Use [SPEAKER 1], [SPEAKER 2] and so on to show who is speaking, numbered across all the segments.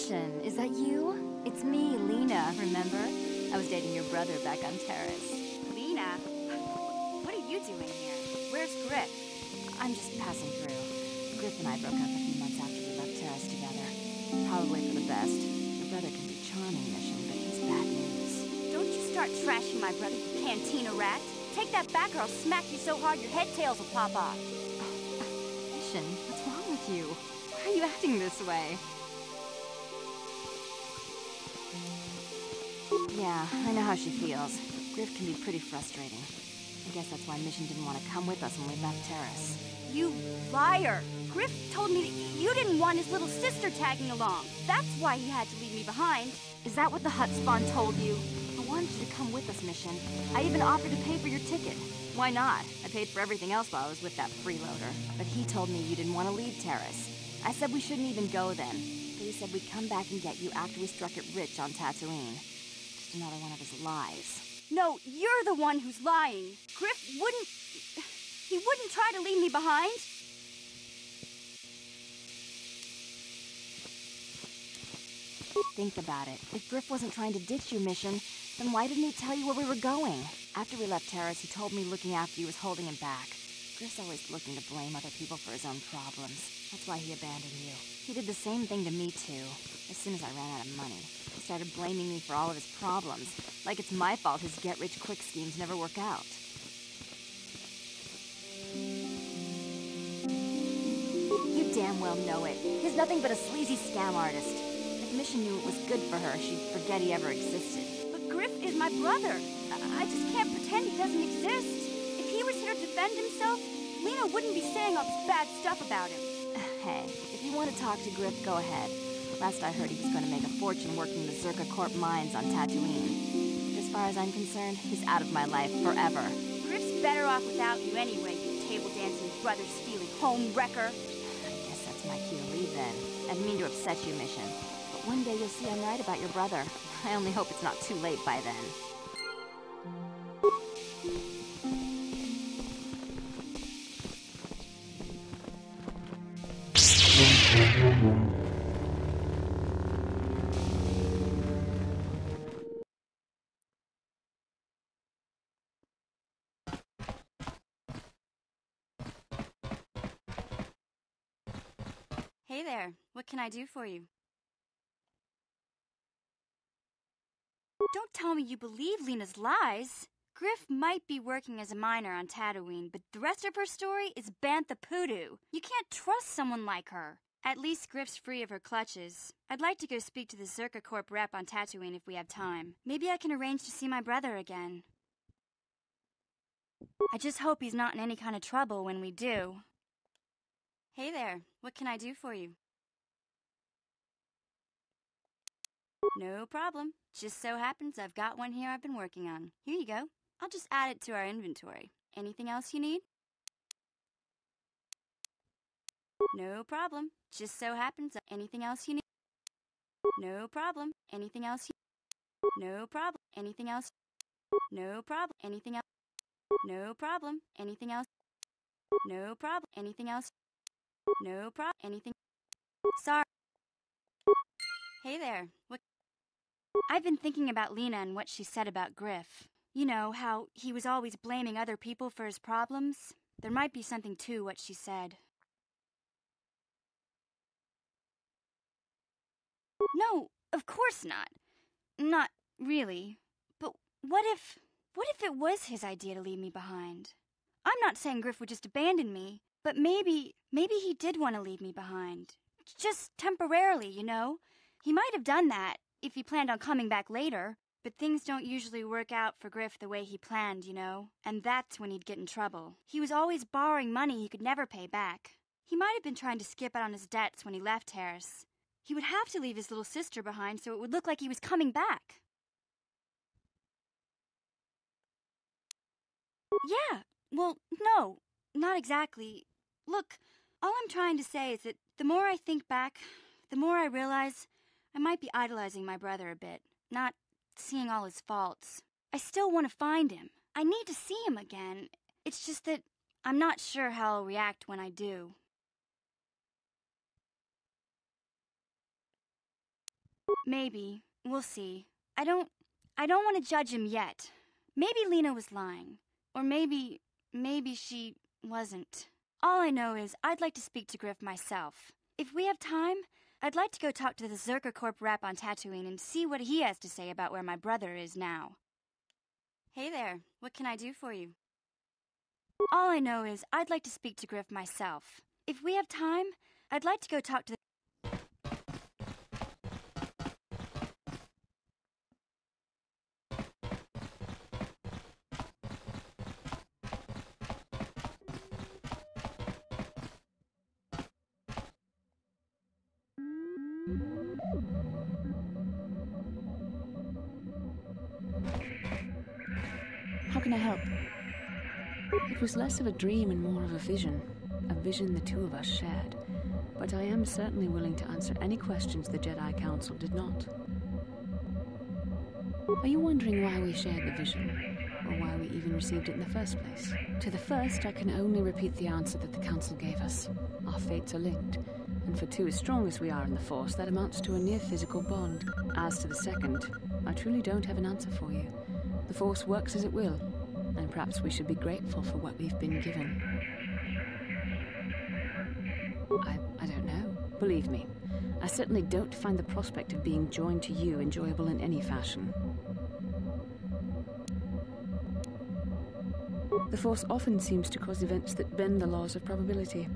[SPEAKER 1] Mission, is that you? It's me, Lena, remember? I was dating your brother back on Terrace.
[SPEAKER 2] Lena? What are you doing here? Where's Griff?
[SPEAKER 1] I'm just passing through. Griff and I broke up a few months after we left Terrace together. Probably for the best. Your brother can be charming, Mission, but he's bad news.
[SPEAKER 2] Don't you start trashing my brother, you cantina rat. Take that back or I'll smack you so hard your head tails will pop off.
[SPEAKER 1] Mission, what's wrong with you? Why are you acting this way? Yeah, I know how she feels. Griff can be pretty frustrating. I guess that's why Mission didn't want to come with us when we left Terrace.
[SPEAKER 2] You liar! Griff told me that you didn't want his little sister tagging along. That's why he had to leave me behind.
[SPEAKER 1] Is that what the Hut Spawn told you? I wanted you to come with us, Mission. I even offered to pay for your ticket. Why not? I paid for everything else while I was with that freeloader. But he told me you didn't want to leave Terrace. I said we shouldn't even go then. But he said we'd come back and get you after we struck it rich on Tatooine. Just another one of his lies.
[SPEAKER 2] No, you're the one who's lying. Griff wouldn't... He wouldn't try to leave me behind.
[SPEAKER 1] Think about it. If Griff wasn't trying to ditch you, Mission, then why didn't he tell you where we were going? After we left Terrace, he told me looking after you was holding him back. Griff's always looking to blame other people for his own problems. That's why he abandoned you. He did the same thing to me, too. As soon as I ran out of money, he started blaming me for all of his problems. Like it's my fault his get-rich-quick schemes never work out. You damn well know it. He's nothing but a sleazy scam artist. If Mission knew it was good for her, she'd forget he ever existed.
[SPEAKER 2] But Griff is my brother. I just can't pretend he doesn't exist. If he was here to defend himself, Lena wouldn't be saying all this bad stuff about him.
[SPEAKER 1] Hey, if you want to talk to Griff, go ahead. Last I heard, he was going to make a fortune working the Zerka Corp mines on Tatooine. As far as I'm concerned, he's out of my life forever.
[SPEAKER 2] Griff's better off without you anyway, you table-dancing, brother-stealing home wrecker.
[SPEAKER 1] I guess that's my cue to leave then. I didn't mean to upset you, Mission. But one day you'll see I'm right about your brother. I only hope it's not too late by then.
[SPEAKER 2] Hey there, what can I do for you? Don't tell me you believe Lena's lies. Griff might be working as a miner on Tatooine, but the rest of her story is Bantha Poodoo. You can't trust someone like her. At least Griff's free of her clutches. I'd like to go speak to the Zerka Corp rep on Tatooine if we have time. Maybe I can arrange to see my brother again. I just hope he's not in any kind of trouble when we do. Hey there, what can I do for you? No problem. Just so happens I've got one here I've been working on. Here you go. I'll just add it to our inventory. Anything else you need? No problem. Just so happens anything else you need? No problem. Anything else you... No problem. Anything else? No problem. Anything else? No problem. Anything else? No problem. Anything else? No problem. Anything? Sorry. Hey there. What? I've been thinking about Lena and what she said about Griff. You know, how he was always blaming other people for his problems. There might be something to what she said. No, of course not. Not really. But what if it was his idea to leave me behind? I'm not saying Griff would just abandon me, but maybe he did want to leave me behind. Just temporarily, you know? He might have done that if he planned on coming back later, but things don't usually work out for Griff the way he planned, you know? And that's when he'd get in trouble. He was always borrowing money he could never pay back. He might have been trying to skip out on his debts when he left Harris. He would have to leave his little sister behind so it would look like he was coming back. Yeah, well, no, not exactly. Look, all I'm trying to say is that the more I think back, the more I realize I might be idolizing my brother a bit, not seeing all his faults. I still want to find him. I need to see him again. It's just that I'm not sure how I'll react when I do. Maybe. We'll see. I don't want to judge him yet. Maybe Lena was lying. Or maybe she wasn't. All I know is I'd like to speak to Griff myself. If we have time, I'd like to go talk to the Zerka Corp rep on Tatooine and see what he has to say about where my brother is now. Hey there, what can I do for you? All I know is I'd like to speak to Griff myself. If we have time, I'd like to go talk to the...
[SPEAKER 3] How can I help? It was less of a dream and more of a vision the two of us shared. But I am certainly willing to answer any questions the Jedi Council did not. Are you wondering why we shared the vision, or why we even received it in the first place? To the first, I can only repeat the answer that the Council gave us. Our fates are linked, and for two as strong as we are in the Force, that amounts to a near physical bond. As to the second, I truly don't have an answer for you. The Force works as it will, and perhaps we should be grateful for what we've been given. I don't know. Believe me, I certainly don't find the prospect of being joined to you enjoyable in any fashion. The Force often seems to cause events that bend the laws of probability,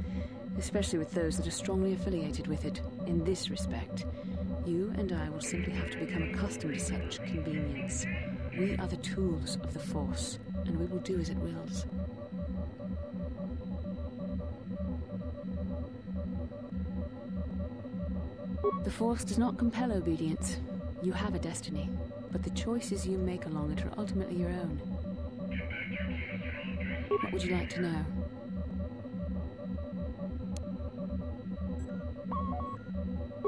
[SPEAKER 3] especially with those that are strongly affiliated with it. In this respect, you and I will simply have to become accustomed to such convenience. We are the tools of the Force, and we will do as it wills. The Force does not compel obedience. You have a destiny, but the choices you make along it are ultimately your own. What would you like to know?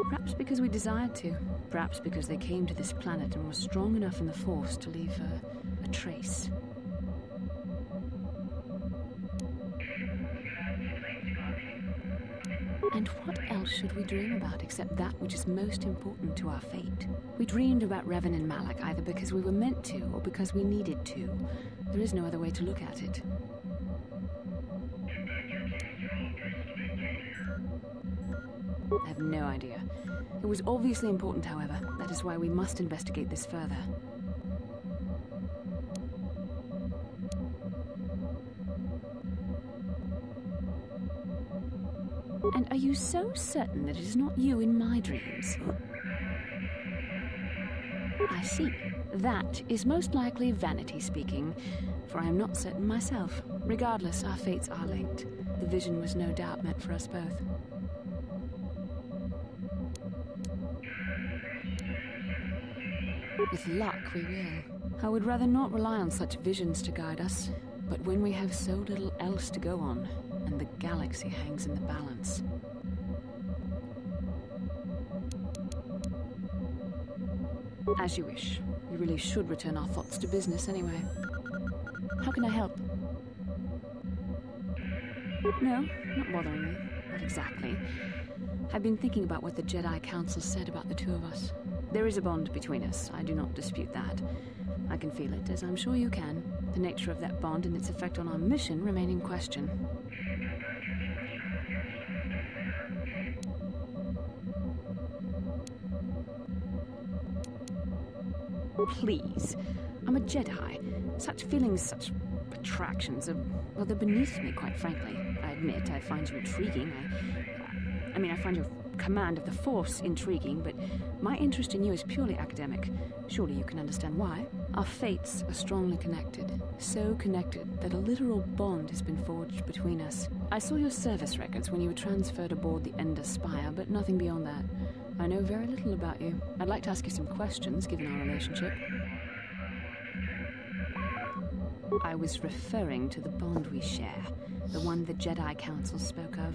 [SPEAKER 3] Perhaps because we desired to. Perhaps because they came to this planet and were strong enough in the Force to leave a trace. And what else should we dream about except that which is most important to our fate? We dreamed about Revan and Malak either because we were meant to or because we needed to. There is no other way to look at it. I have no idea. It was obviously important, however. That is why we must investigate this further. And are you so certain that it is not you in my dreams? I see. That is most likely vanity speaking, for I am not certain myself. Regardless, our fates are linked. The vision was no doubt meant for us both. With luck, we will. I would rather not rely on such visions to guide us, but when we have so little else to go on, and the galaxy hangs in the balance. As you wish. We really should return our thoughts to business anyway. How can I help? No, not bothering me. Not exactly. I've been thinking about what the Jedi Council said about the two of us. There is a bond between us, I do not dispute that. I can feel it, as I'm sure you can. The nature of that bond and its effect on our mission remain in question. Please. I'm a Jedi. Such feelings, such attractions are, well, they're beneath me, quite frankly. I admit, I find you intriguing. I find your command of the Force intriguing, but my interest in you is purely academic. Surely you can understand why. Our fates are strongly connected. So connected that a literal bond has been forged between us. I saw your service records when you were transferred aboard the Ender Spire, but nothing beyond that. I know very little about you. I'd like to ask you some questions, given our relationship. I was referring to the bond we share, the one the Jedi Council spoke of.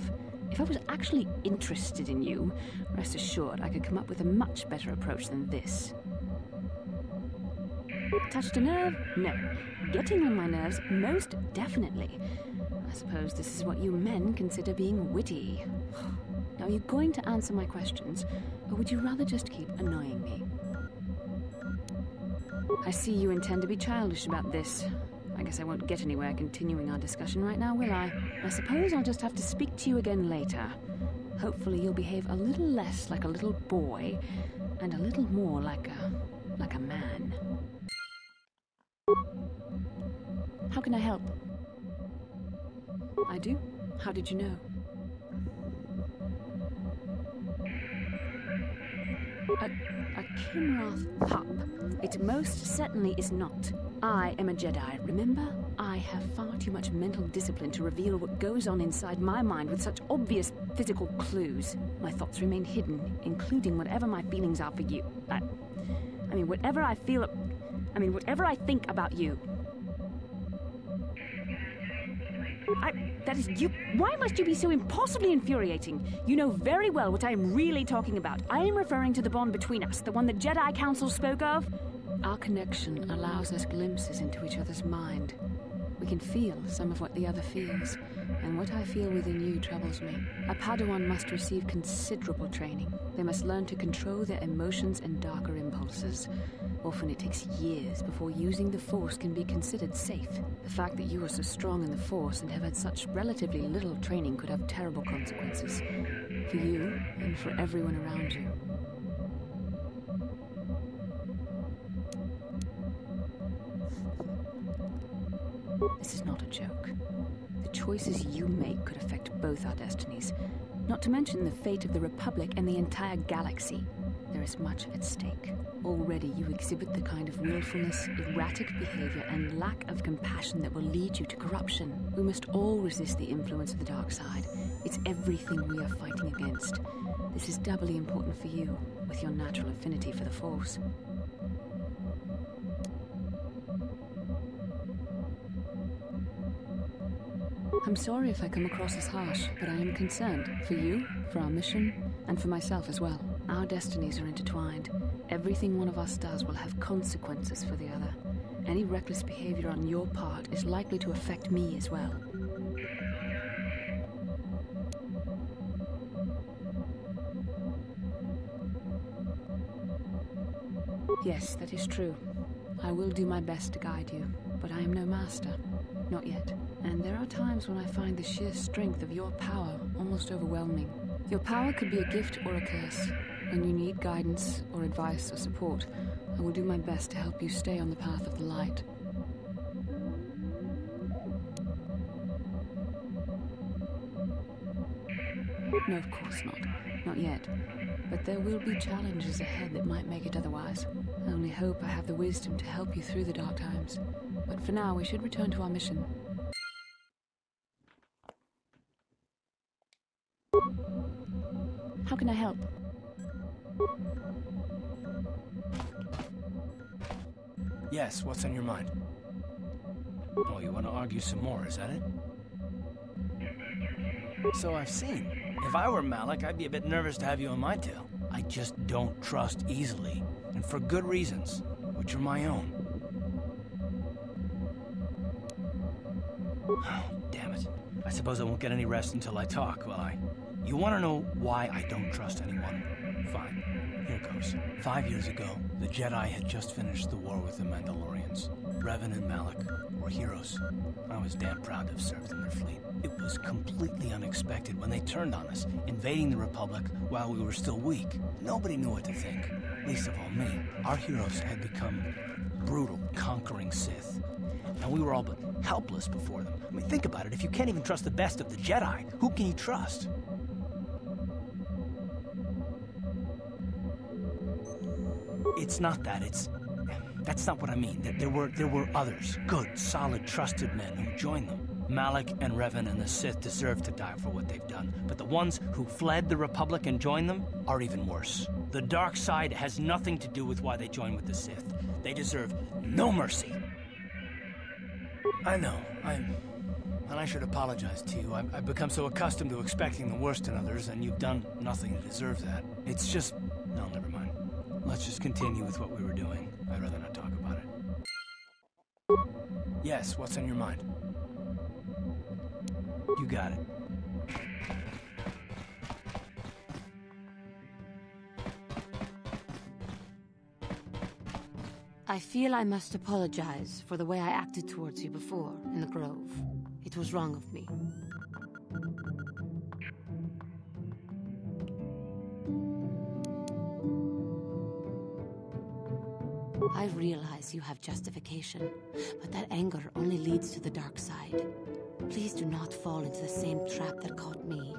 [SPEAKER 3] If I was actually interested in you, rest assured I could come up with a much better approach than this. Touched a nerve? No. Getting on my nerves? Most definitely. I suppose this is what you men consider being witty. Now, are you going to answer my questions, or would you rather just keep annoying me? I see you intend to be childish about this. I guess I won't get anywhere continuing our discussion right now, will I? I suppose I'll just have to speak to you again later. Hopefully you'll behave a little less like a little boy, and a little more like a man. How can I help? I do? How did you know? A Kinrath pup. It most certainly is not. I am a Jedi, remember? I have far too much mental discipline to reveal what goes on inside my mind with such obvious physical clues. My thoughts remain hidden, including whatever my feelings are for you. I mean, whatever I feel... whatever I think about you. That is you. Why must you be so impossibly infuriating? You know very well what I am really talking about. I am referring to the bond between us, the one the Jedi Council spoke of. Our connection allows us glimpses into each other's mind. We can feel some of what the other feels, and what I feel within you troubles me. A Padawan must receive considerable training. They must learn to control their emotions and darker impulses. Often it takes years before using the Force can be considered safe. The fact that you are so strong in the Force and have had such relatively little training could have terrible consequences. For you, and for everyone around you. This is not a joke. The choices you make could affect both our destinies. Not to mention the fate of the Republic and the entire galaxy. There is much at stake. Already you exhibit the kind of willfulness, erratic behavior, and lack of compassion that will lead you to corruption. We must all resist the influence of the dark side. It's everything we are fighting against. This is doubly important for you, with your natural affinity for the Force. I'm sorry if I come across as harsh, but I am concerned. For you, for our mission, and for myself as well. Our destinies are intertwined. Everything one of us does will have consequences for the other. Any reckless behavior on your part is likely to affect me as well. Yes, that is true. I will do my best to guide you, but I am no master. Not yet. And there are times when I find the sheer strength of your power almost overwhelming. Your power could be a gift or a curse. When you need guidance or advice or support, I will do my best to help you stay on the path of the light. No, of course not. Not yet. But there will be challenges ahead that might make it otherwise. I only hope I have the wisdom to help you through the dark times. But for now, we should return to our mission. How can I help?
[SPEAKER 4] Yes, what's on your mind? Oh, you want to argue some more, is that it? So I've seen. If I were Malak, I'd be a bit nervous to have you on my tail. I just don't trust easily, and for good reasons, which are my own. Oh, damn it. I suppose I won't get any rest until I talk, will I? You want to know why I don't trust anyone? Fine. Here goes. 5 years ago, the Jedi had just finished the war with the Mandalorians. Revan and Malak were heroes. I was damn proud to have served in their fleet. It was completely unexpected when they turned on us, invading the Republic while we were still weak. Nobody knew what to think, least of all me. Our heroes had become brutal, conquering Sith, and we were all but helpless before them. I mean, think about it. If you can't even trust the best of the Jedi, who can you trust? It's not that, that's not what I mean. There were others, good, solid, trusted men who joined them. Malik and Revan and the Sith deserve to die for what they've done, but the ones who fled the Republic and joined them are even worse. The dark side has nothing to do with why they joined with the Sith. They deserve no mercy. I know, and I should apologize to you. I've become so accustomed to expecting the worst in others, and you've done nothing to deserve that. It's just... no, never mind. Let's just continue with what we were doing. I'd rather not talk about it. Yes, what's on your mind? You got it.
[SPEAKER 5] I feel I must apologize for the way I acted towards you before in the Grove. It was wrong of me. I realize you have justification, but that anger only leads to the dark side. Please do not fall into the same trap that caught me.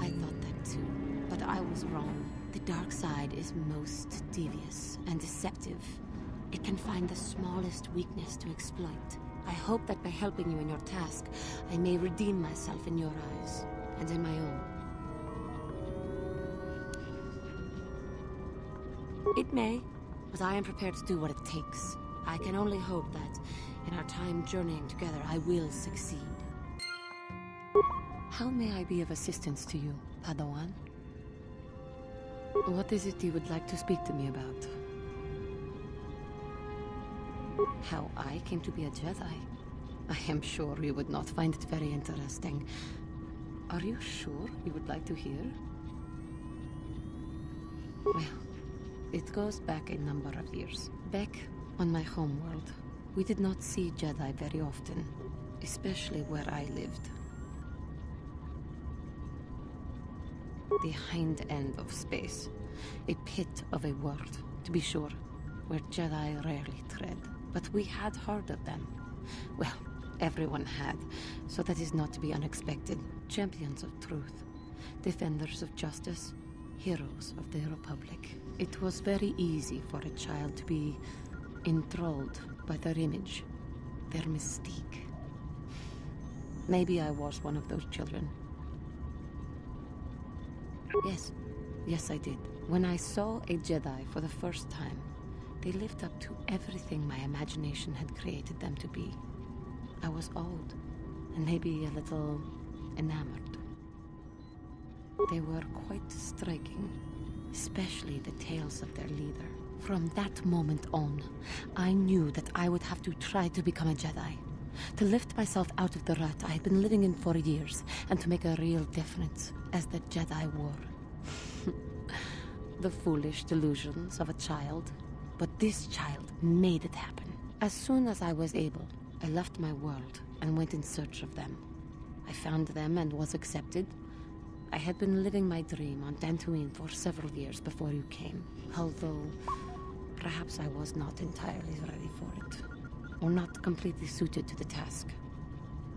[SPEAKER 5] I thought that too, but I was wrong. The dark side is most devious and deceptive. It can find the smallest weakness to exploit. I hope that by helping you in your task, I may redeem myself in your eyes, and in my own. It may, but I am prepared to do what it takes. I can only hope that, in our time journeying together, I will succeed. How may I be of assistance to you, Padawan? What is it you would like to speak to me about? How I came to be a Jedi? I am sure you would not find it very interesting. Are you sure you would like to hear? Well, it goes back a number of years. Back on my homeworld, we did not see Jedi very often, especially where I lived. The hind end of space. A pit of a world, to be sure, where Jedi rarely tread. But we had heard of them. Well, everyone had, so that is not to be unexpected. Champions of truth, defenders of justice, heroes of the Republic. It was very easy for a child to be enthralled by their image, their mystique. Maybe I was one of those children. Yes, I did. When I saw a Jedi for the first time, they lived up to everything my imagination had created them to be. I was awed, and maybe a little enamored. They were quite striking, especially the tales of their leader. From that moment on, I knew that I would have to try to become a Jedi. To lift myself out of the rut I had been living in for years, and to make a real difference as the Jedi were. The foolish delusions of a child. But this child made it happen. As soon as I was able, I left my world and went in search of them. I found them and was accepted. I had been living my dream on Dantooine for several years before you came, although perhaps I was not entirely ready for it, or not completely suited to the task.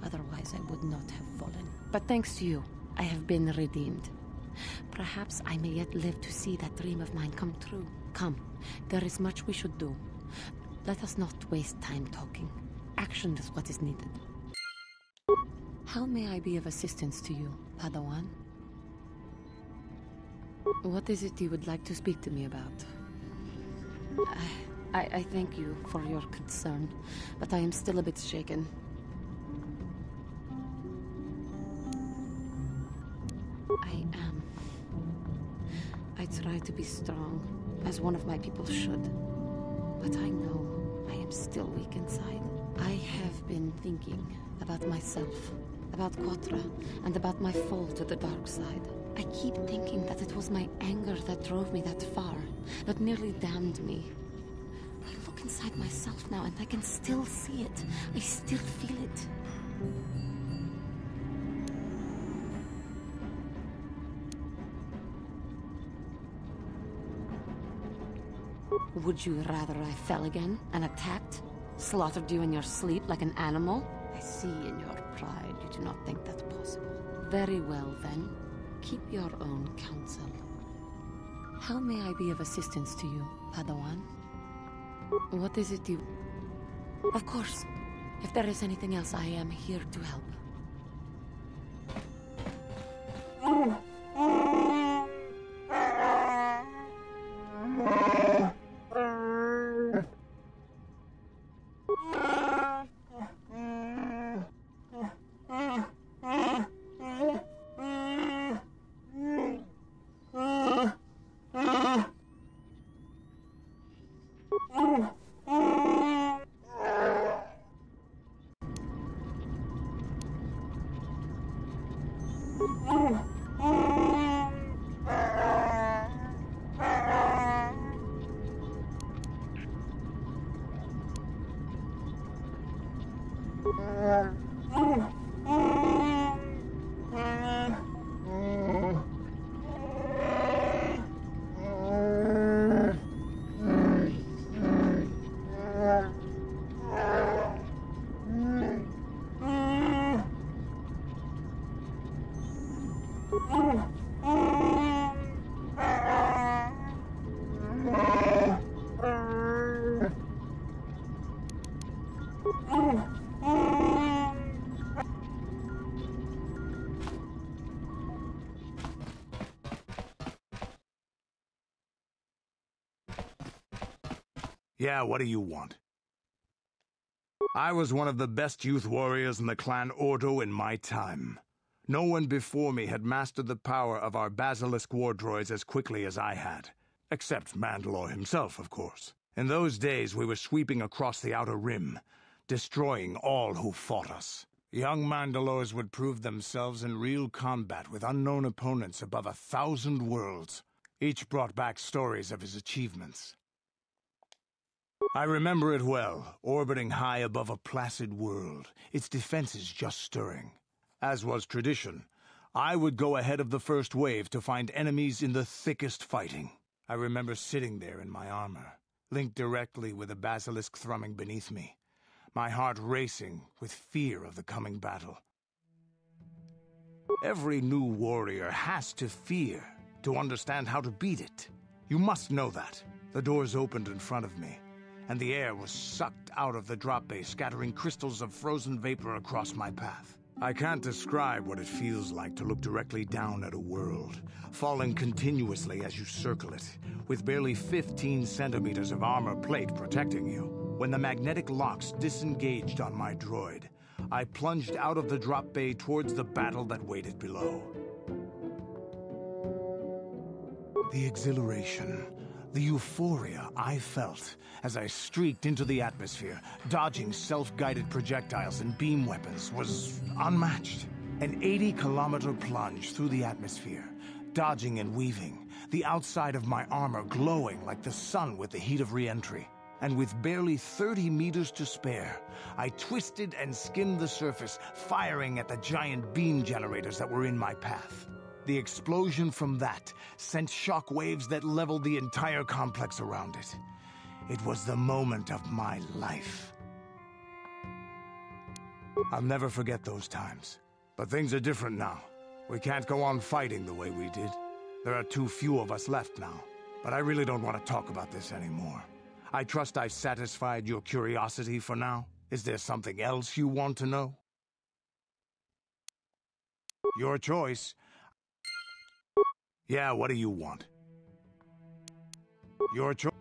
[SPEAKER 5] Otherwise, I would not have fallen. But thanks to you, I have been redeemed. Perhaps I may yet live to see that dream of mine come true. Come, there is much we should do. Let us not waste time talking. Action is what is needed. How may I be of assistance to you, Padawan? What is it you would like to speak to me about? I thank you for your concern, but I am still a bit shaken. I try to be strong, as one of my people should. But I know I am still weak inside. I have been thinking about myself, about Kotra, and about my fall to the dark side. I keep thinking that it was my anger that drove me that far, that nearly damned me. I look inside myself now and I can still see it. I still feel it. Would you rather I fell again and attacked? Slaughtered you in your sleep like an animal? I see in your pride you do not think that's possible. Very well, then. Keep your own counsel. How may I be of assistance to you, Padawan? What is it you... Of course. If there is anything else, I am here to help.
[SPEAKER 6] Yeah, what do you want? I was one of the best youth warriors in the clan Ordo in my time. No one before me had mastered the power of our basilisk war droids as quickly as I had. Except Mandalore himself, of course. In those days, we were sweeping across the Outer Rim, destroying all who fought us. Young Mandalores would prove themselves in real combat with unknown opponents above 1,000 worlds. Each brought back stories of his achievements. I remember it well, orbiting high above a placid world, its defenses just stirring. As was tradition, I would go ahead of the first wave to find enemies in the thickest fighting. I remember sitting there in my armor, linked directly with a basilisk thrumming beneath me, my heart racing with fear of the coming battle. Every new warrior has to fear to understand how to beat it. You must know that. The doors opened in front of me, and the air was sucked out of the drop bay, scattering crystals of frozen vapor across my path. I can't describe what it feels like to look directly down at a world, falling continuously as you circle it, with barely 15 centimeters of armor plate protecting you. When the magnetic locks disengaged on my droid, I plunged out of the drop bay towards the battle that waited below. The exhilaration, the euphoria I felt as I streaked into the atmosphere, dodging self-guided projectiles and beam weapons, was unmatched. An 80-kilometer plunge through the atmosphere, dodging and weaving, the outside of my armor glowing like the sun with the heat of re-entry. And with barely 30 meters to spare, I twisted and skimmed the surface, firing at the giant beam generators that were in my path. The explosion from that sent shock waves that leveled the entire complex around it. It was the moment of my life. I'll never forget those times. But things are different now. We can't go on fighting the way we did. There are too few of us left now. But I really don't want to talk about this anymore. I trust I've satisfied your curiosity for now. Is there something else you want to know? Your choice. Yeah, what do you want? Your choice.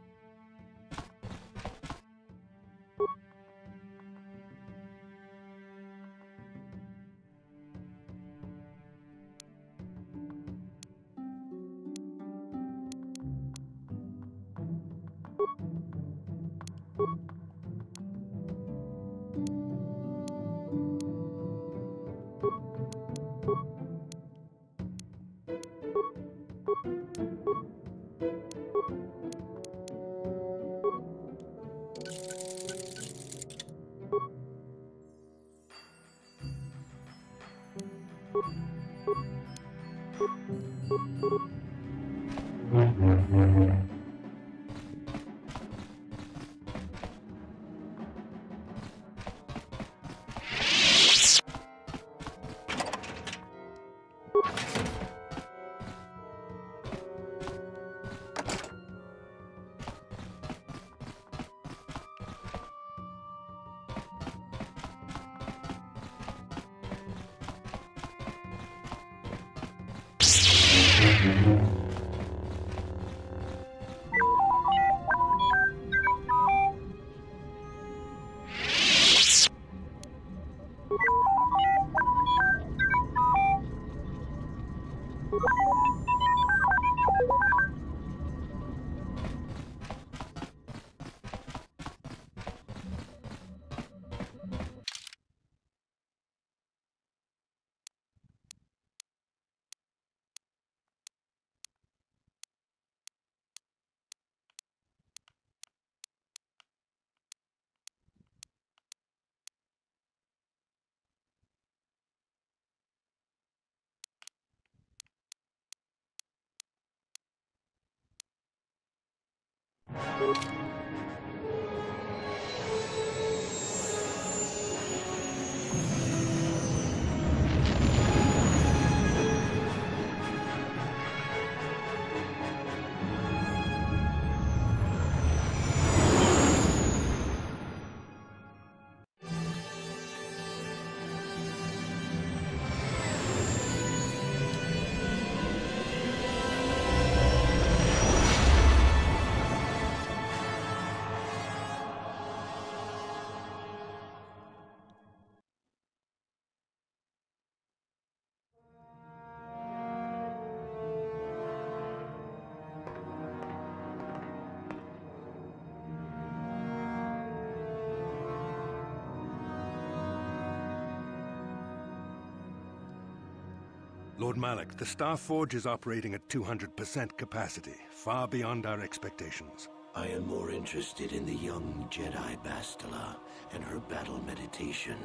[SPEAKER 7] Lord Malak, the Star Forge is operating at 200% capacity, far beyond our expectations.
[SPEAKER 8] I am more interested in the young Jedi Bastila and her battle meditation.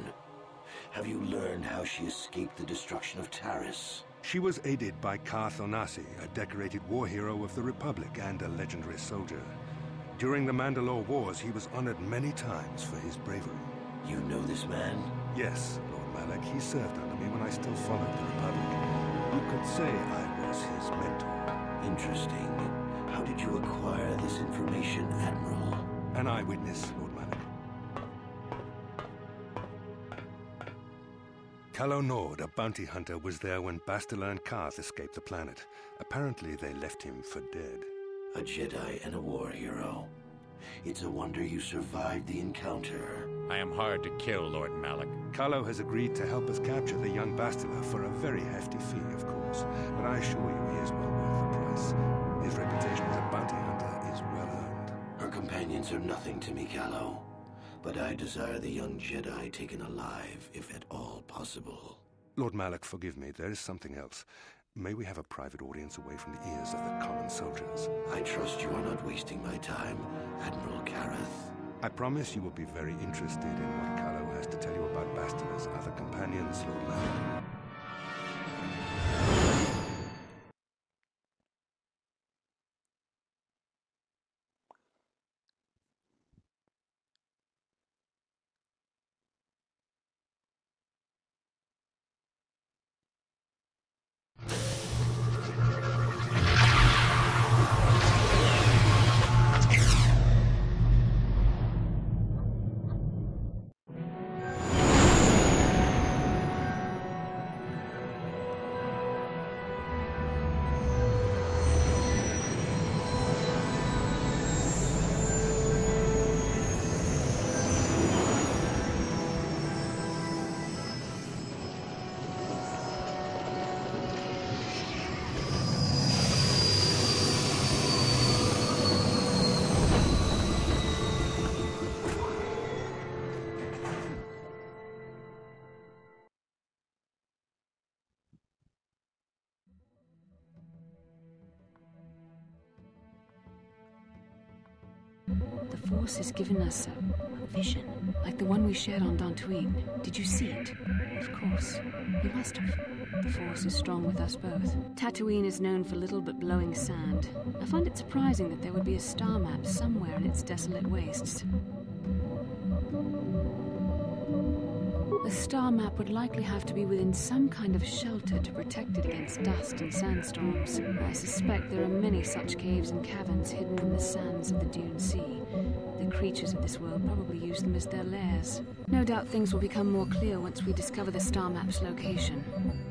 [SPEAKER 8] Have you learned how she escaped the destruction of Taris?
[SPEAKER 7] She was aided by Karth Onasi, a decorated war hero of the Republic and a legendary soldier. During the Mandalore Wars, he was honored many times for his bravery.
[SPEAKER 8] You know this man?
[SPEAKER 7] Yes, Lord Malak. He served under me when I still followed the Republic. You could say I was his mentor.
[SPEAKER 8] Interesting. How did you acquire this information, Admiral?
[SPEAKER 7] An eyewitness, Lord Malak. Calo Nord, a bounty hunter, was there when Bastila and Karth escaped the planet. Apparently they left him for dead.
[SPEAKER 8] A Jedi and a war hero. It's a wonder you survived the encounter.
[SPEAKER 9] I am hard to kill, Lord Malak.
[SPEAKER 7] Calo has agreed to help us capture the young Bastila for a very hefty fee, of course. But I assure you he is well worth the price. His reputation as a bounty hunter is well earned.
[SPEAKER 8] Her companions are nothing to me, Calo. But I desire the young Jedi taken alive, if at all possible.
[SPEAKER 7] Lord Malak, forgive me. There is something else. May we have a private audience away from the ears of the common soldiers?
[SPEAKER 8] I trust you are not wasting my time, Admiral Kareth.
[SPEAKER 7] I promise you will be very interested in what Calo has to tell you about Bastila's other companions, Lord Malak.
[SPEAKER 3] The Force has given us a vision, like the one we shared on Dantooine. Did you see it? Of course. You must have. The Force is strong with us both. Tatooine is known for little but blowing sand. I find it surprising that there would be a star map somewhere in its desolate wastes. The star map would likely have to be within some kind of shelter to protect it against dust and sandstorms. I suspect there are many such caves and caverns hidden in the sands of the Dune Sea. The creatures of this world probably use them as their lairs. No doubt things will become more clear once we discover the star map's location.